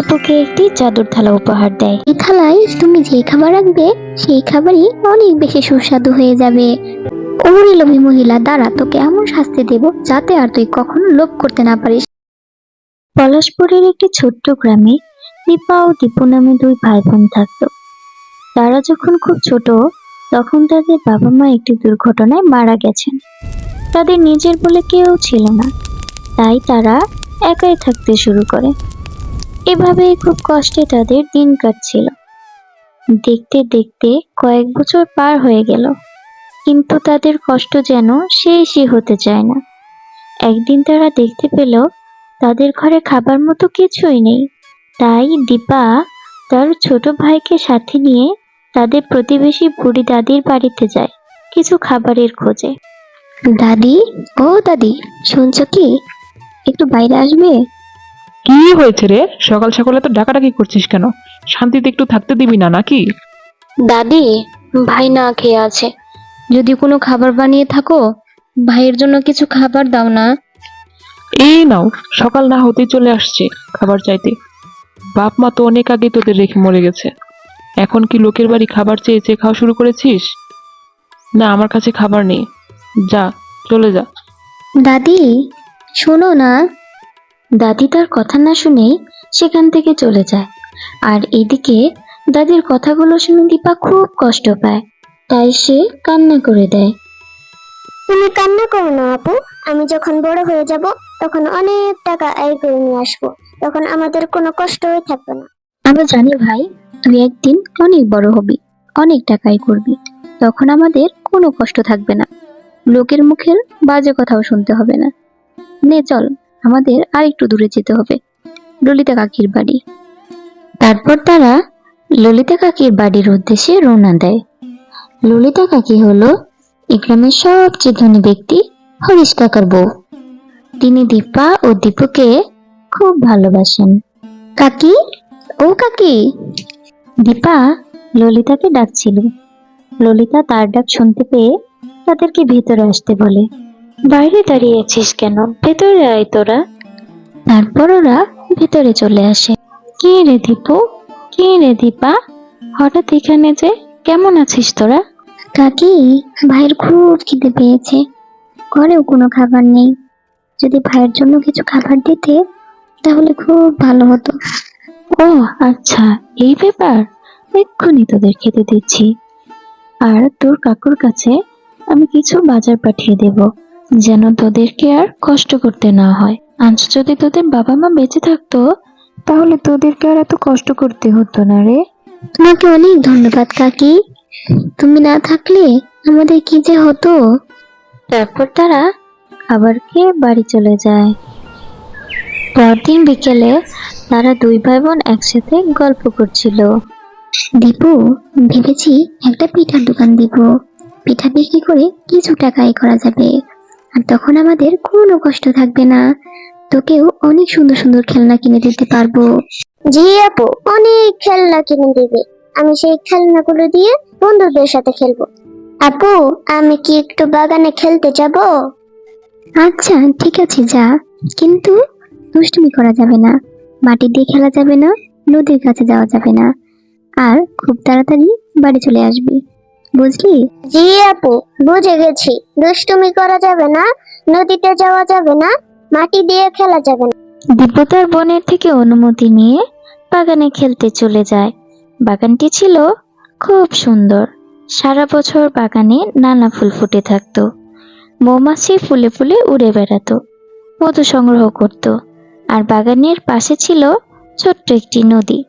দীপুকে একটি জাদুর থালা উপহার দেয়। এই থালায় তুমি যে খাবার রাখবে সেই খাবারই অনেক বেশি সুস্বাদু হয়ে যাবে। ওরে লোভী মহিলা, দাঁড়া, তোকে এমন শাস্তি দেব যাতে আর তুই কখনো লোভ করতে না পারিস। পলাশপুরের একটি ছোট্ট গ্রামে দীপা ও দীপু নামে দুই ভাই বোন থাকতো। তারা যখন খুব ছোট তখন তাদের বাবা মা একটি দুর্ঘটনায় মারা গেছেন। তাদের নিজের বলে কেউ ছিল না, তাই তারা একাই থাকতে শুরু করে। এভাবেই খুব কষ্টে তাদের দিন কাটছিল। দেখতে দেখতে কয়েক বছর পার হয়ে গেল, কিন্তু তাদের কষ্ট যেন শেষই হতে চায় না। একদিন তারা দেখতে পেল তাদের ঘরে খাবার মতো কিছুই নেই। তাই দীপা তার ছোট ভাইকে সাথে নিয়ে তাদের প্রতিবেশী বুড়ি দাদির বাড়িতে যায় কিছু খাবারের খোঁজে। দাদি, ও দাদি, শুনছো কি? একটু বাইরে আসবে? কি হয়েছে রে? সকাল সকালে তো ডাকাডাকি করছিস কেন? শান্তিতে একটু থাকতে দিবি না নাকি? দাদি, ভাই না খেয়ে আছে। যদি কোনো খাবার বানিয়ে থাকো, ভাইয়ের জন্য কিছু খাবার দাও না। এই নাও, সকাল না হতেই চলে আসছে খাবার চাইতে। বাপ মা তো অনেক আগে তোদের রেখে মরে গেছে। এখন কি লোকের বাড়ি খাবার চেয়ে চেয়ে খাওয়া শুরু করেছিস? না, আমার কাছে খাবার নেই, যা, চলে যা। দাদি, শোনো না। দাদি তার কথা না শুনেই সেখান থেকে চলে যায়। আর এদিকে দাদির কথাগুলো শুনে দীপা খুব কষ্ট পায়, তাই সে কান্না করে দেয়। তুমি কান্না করো না আপু, আমি যখন বড় হয়ে যাব তখন অনেক টাকা আয় করে নিয়ে আসবো, তখন আমাদের কোনো কষ্ট হয়ে থাকবে না। আমরা জানি ভাই, তুই একদিন অনেক বড় হবি, অনেক টাকাই করবি, তখন আমাদের কোনো কষ্ট থাকবে না, লোকের মুখের বাজে কথাও শুনতে হবে না। নে চল, আমাদের আর একটু দূরে যেতে হবে, ললিতা কাকির বাড়ি। তারপর তারা ললিতা কাকির বাড়ির উদ্দেশ্যে রওনা দেয়। ললিতা কাকি হলো এই গ্রামের সবচেয়ে ধনী ব্যক্তি হরিশ কাকার বউ। তিনি দীপা ও দীপুকে খুব ভালোবাসেন। কাকি, ও কাকি। দীপা ললিতাকে ডাকছিল। ললিতা তার ডাক শুনতে পেয়ে তাদেরকে ভেতরে আসতে বলে। বাইরে দাঁড়িয়ে আছিস কেন? ভেতরে আয় তোরা। তারপর ওরা ভেতরে চলে আসে। কে রে দীপু? কে রে দীপা? হঠাৎ এখানে যে? কেমন আছিস তোরা? কাকি, ভাইয়ের খুব খিদে পেয়েছে, ঘরেও কোনো খাবার নেই। যদি ভাইয়ের জন্য কিছু খাবার দিতে তাহলে খুব ভালো হতো। ও আচ্ছা, এই ব্যাপার। এক্ষুনি তোদের খেতে দিচ্ছি। আর তোর কাকুর কাছে আমি কিছু বাজার পাঠিয়ে দেব, যেন তোদেরকে আর কষ্ট করতে না হয়। আজ যদি তোদের বাবা মা বেঁচে থাকতো তাহলে তোদেরকে আর এত কষ্ট করতে হতো না রে। তোমাকে অনেক ধন্যবাদ কাকি, তুমি না থাকলে আমাদের কি যে হতো। তারপর তারা খাবার খেয়ে বাড়ি চলে যায়। পরদিন বিকেলে তারা দুই ভাই বোন একসাথে গল্প করছিল। দীপু, ভেবেছি একটা পিঠার দোকান দিব, পিঠা বিক্রি করে কিছু টাকা আয় করা যাবে, আর তখন আমাদের কোনো কষ্ট থাকবে না। তোকেও অনেক সুন্দর সুন্দর খেলনা কিনে দিতে পারবো। জি আপু, অনেক খেলনা কিনে দিবে, আমি সেই খেলনাগুলো দিয়ে বন্ধুদের সাথে খেলবো। আপু, আমি কি একটু বাগানে খেলতে যাব? আচ্ছা ঠিক আছে, যা, কিন্তু দুষ্টুমি করা যাবে না, মাটি দিয়ে খেলা যাবে না, নদীর কাছে যাওয়া যাবে না, আর খুব তাড়াতাড়ি বাড়ি চলে আসবি, বুঝলি? জি আপু, বুঝে গেছি। দুষ্টুমি করা যাবে না, নদীতে যাওয়া যাবে না, মাটি দিয়ে খেলা যাবে না। দীপু তার বোনের থেকে অনুমতি নিয়ে বাগানে খেলতে চলে যায়। বাগানটি ছিল খুব সুন্দর। সারা বছর বাগানে নানা ফুল ফুটে থাকতো। মৌমাছি ফুলে ফুলে উড়ে বেড়াতো, মধু সংগ্রহ করত। আর বাগানের পাশে ছিল ছোট্ট একটি নদী।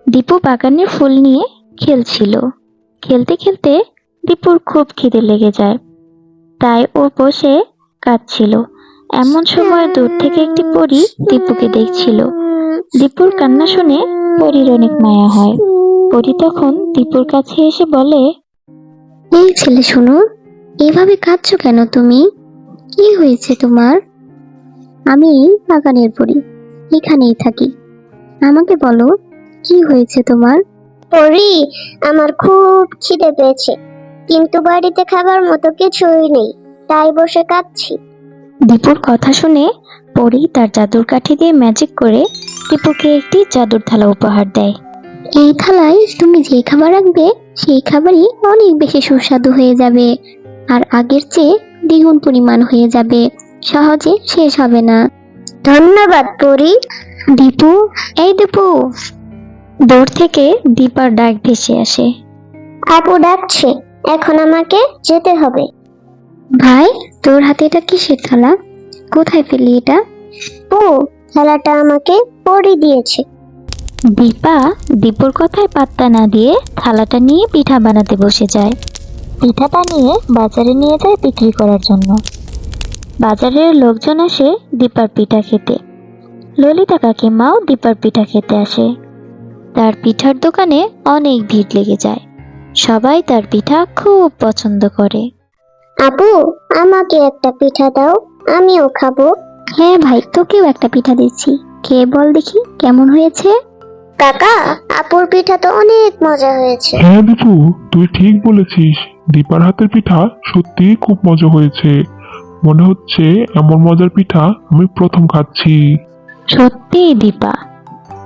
দীপু বাগানের ফুল নিয়ে খেলছিল। খেলতে খেলতে দীপুর খুব খিদে লেগে যায়, তাই ও বসে কাঁদছিল। এমন সময় দূর থেকে একটি পরী দীপুকে দেখছিল। দীপুর কান্না শুনে পরীর অনেক মায়া হয়। পরী তখন দীপুর কাছে এসে বলে, এই ছেলে শোনো, এভাবে কাঁদছো কেন তুমি? কি হয়েছে তোমার? আমি এই বাগানের পরী, এখানেই থাকি, আমাকে বলো কি হয়েছে তোমার? পরি, আমার খুব খিদে পেয়েছে, কিন্তু বাড়িতে খাবার মতো কিছুই নেই, তাই বসে কাঁদছি। দীপুর কথা শুনে পরী তার জাদুর কাঠি দিয়ে ম্যাজিক করে দীপুকে একটি জাদুর থালা উপহার দেয়। এই থালায় তুমি যে খাবার রাখবে সেই খাবারই অনেক বেশি সুস্বাদু হয়ে যাবে, আর আগের চেয়ে দ্বিগুণ পরিমাণ হয়ে যাবে, সহজে শেষ হবে না। ধন্যবাদ পরি। দীপু, এই দীপু। দূর থেকে দীপার ডাক ভেসে আসে। আপু ডাকছে, এখন আমাকে যেতে হবে। ভাই, তোর হাতে এটা কিসের থালা? কোথায় পেলি এটা? ও, থালাটা আমাকে পরি দিয়েছে। দীপা দীপুর কথায় পাত্তা না দিয়ে থালাটা নিয়ে পিঠা বানাতে বসে যায়। পিঠা বানিয়ে বাজারে নিয়ে যায় বিক্রি করার জন্য। বাজারের লোকজন আসে দীপার পিঠা খেতে। ললিতা কাকিমাও দীপার পিঠা খেতে আসে। তার পিঠার দোকানে অনেক ভিড় লেগে যায়। সবাই তার পিঠা খুব পছন্দ করে। আপু, আমাকে একটা পিঠা দাও, আমিও খাবো। হ্যাঁ ভাই, তোকেও একটা পিঠা দিচ্ছি, খেয়ে বল দেখি কেমন হয়েছে। কাকা, আপুর পিঠা তো অনেক মজা হয়েছে। হ্যাঁ দীপু, তুই ঠিক বলেছিস। দীপার হাতের পিঠা সত্যি খুব মজা হয়েছে। মনে হচ্ছে এমন মজার পিঠা আমি প্রথম খাচ্ছি। সত্যিই দীপা,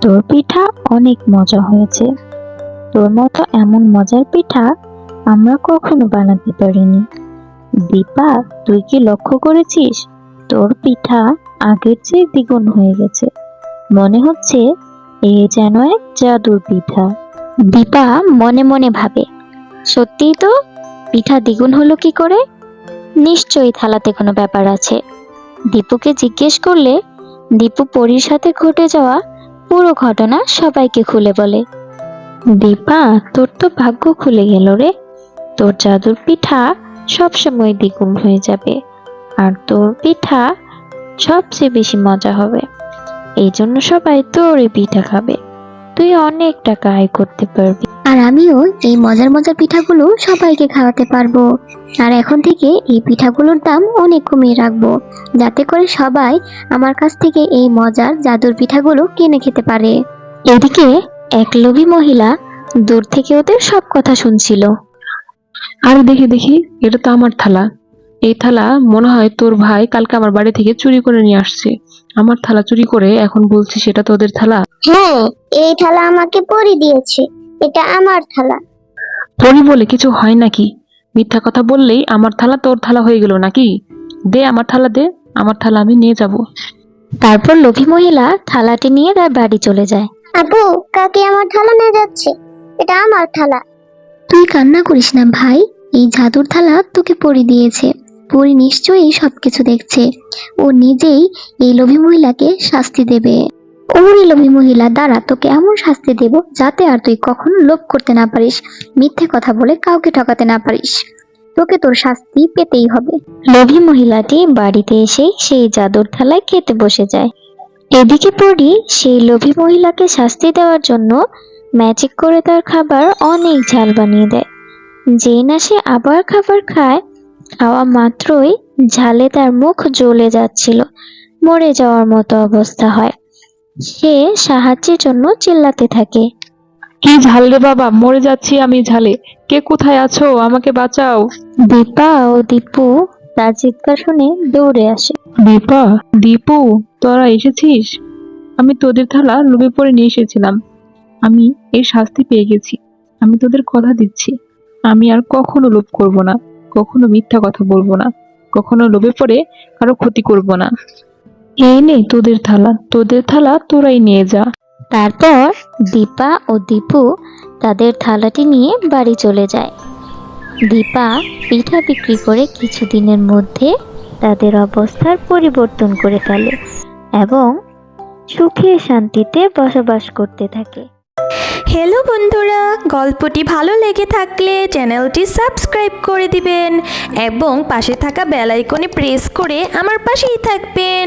তোর পিঠা অনেক মজা হয়েছে। তোর মতো এমন মজার পিঠা আমরা কখনো বানাতে পারিনি। দীপা, তুই কি লক্ষ্য করেছিস তোর পিঠা আগের চেয়ে দ্বিগুণ হয়ে গেছে? মনে হচ্ছে এ যেন এক জাদুর পিঠা। দীপা মনে মনে ভাবে, সত্যিই তো, পিঠা দ্বিগুণ হলো কি করে? নিশ্চয়ই থালাতে কোনো ব্যাপার আছে। দীপুকে জিজ্ঞেস করলে দীপু পরীর সাথে ঘটে যাওয়া পুরো ঘটনা সবাইকে খুলে বলে। দীপা, তোর তো ভাগ্য খুলে গেল রে। তোর জাদুর পিঠা সবসময় দ্বিগুণ হয়ে যাবে, আর তোর পিঠা সবচেয়ে বেশি মজা হবে। এই জন্য সবাই তোরই পিঠা খাবে। তুই অনেক টাকা আয় করতে পারবি। আর আমিও এই মজার মজার পিঠাগুলো সবাইকে খাওয়াতে পারবো। আর এখন থেকে এই পিঠাগুলোর দাম অনেক কমিয়ে রাখবো, যাতে করে সবাই আমার কাছ থেকে এই মজার জাদুর পিঠাগুলো কিনে খেতে পারে। এদিকে এক লোভী মহিলা দূর থেকে ওদের সব কথা শুনছিল। আর দেখি দেখি, এটা তো আমার থালা। এই থালা মনে হয় তোর ভাই কালকে আমার বাড়ি থেকে চুরি করে নিয়ে আসছে। আমার থালা চুরি করে এখন বলছিস সেটা তোদের থালা? হ্যাঁ, এই থালা আমাকে পরি দিয়েছে, এটা আমার থালা। পরি বলে কিছু হয় নাকি? মিথ্যা কথা বললেই আমার থালা তোর থালা হয়ে গেল নাকি? দে আমার থালা, দে আমার থালা, আমি নিয়ে যাব। তারপর লোভী মহিলা থালাটি নিয়ে তার বাড়ি চলে যায়। আপু, কাকি আমার থালা নিয়ে যাচ্ছে, এটা আমার থালা। তুই কান্না করিস না ভাই, এই জাদুর থালা তোকে পরি দিয়েছে। পরি নিশ্চয়ই সবকিছু দেখছে। ও নিজেই এই লোভী মহিলাকে শাস্তি দেবে। ওরে লোভী মহিলা, দাঁড়া, তোকে এমন শাস্তি দেব যাতে আর তুই কখনো লোভ করতে না পারিস, মিথ্যে কথা বলে কাউকে ঠকাতে না পারিস। তোকে তোর শাস্তি পেতেই হবে। লোভী মহিলাটি বাড়িতে এসেই সেই জাদুর থালায় খেতে বসে যায়। এদিকে পরি সেই লোভী মহিলাকে শাস্তি দেওয়ার জন্য ম্যাজিক করে তার খাবার অনেক ঝাল বানিয়ে দেয়। যেই না সে আবার খাবার খায়, খাওয়া মাত্রই ঝালে তার মুখ জ্বলে যাচ্ছিল, মরে যাওয়ার মতো অবস্থা হয়। সে সাহায্যের জন্য চিল্লাতে থাকে। কি ঝাল রে বাবা, মরে যাচ্ছি আমি ঝালে। কে কোথায় আছো, আমাকে বাঁচাও। দীপা ও দীপু তার চিৎকার শুনে দৌড়ে আসে। দীপা, দীপু, তোরা এসেছিস? আমি তোদের থালা লোভে পড়ে নিয়ে এসেছিলাম। আমি এর শাস্তি পেয়ে গেছি। আমি তোদের কথা দিচ্ছি, আমি আর কখনো লোভ করব না, কখনো মিথ্যা কথা বলবো না, কখনো লোভে পড়ে কারো ক্ষতি করব না। এই নে তোদের থালা, তোদের থালা তোরাই নিয়ে যা। তারপর দীপা ও দীপু তাদের থালাটি নিয়ে বাড়ি চলে যায়। দীপা পিঠা বিক্রি করে কিছুদিনের মধ্যে তাদের অবস্থার পরিবর্তন করে ফেলে এবং সুখে শান্তিতে বসবাস করতে থাকে। হ্যালো বন্ধুরা, গল্পটি ভালো লেগে থাকলে চ্যানেলটি সাবস্ক্রাইব করে দিবেন এবং পাশে থাকা বেল আইকনে প্রেস করে আমার পাশেই থাকবেন।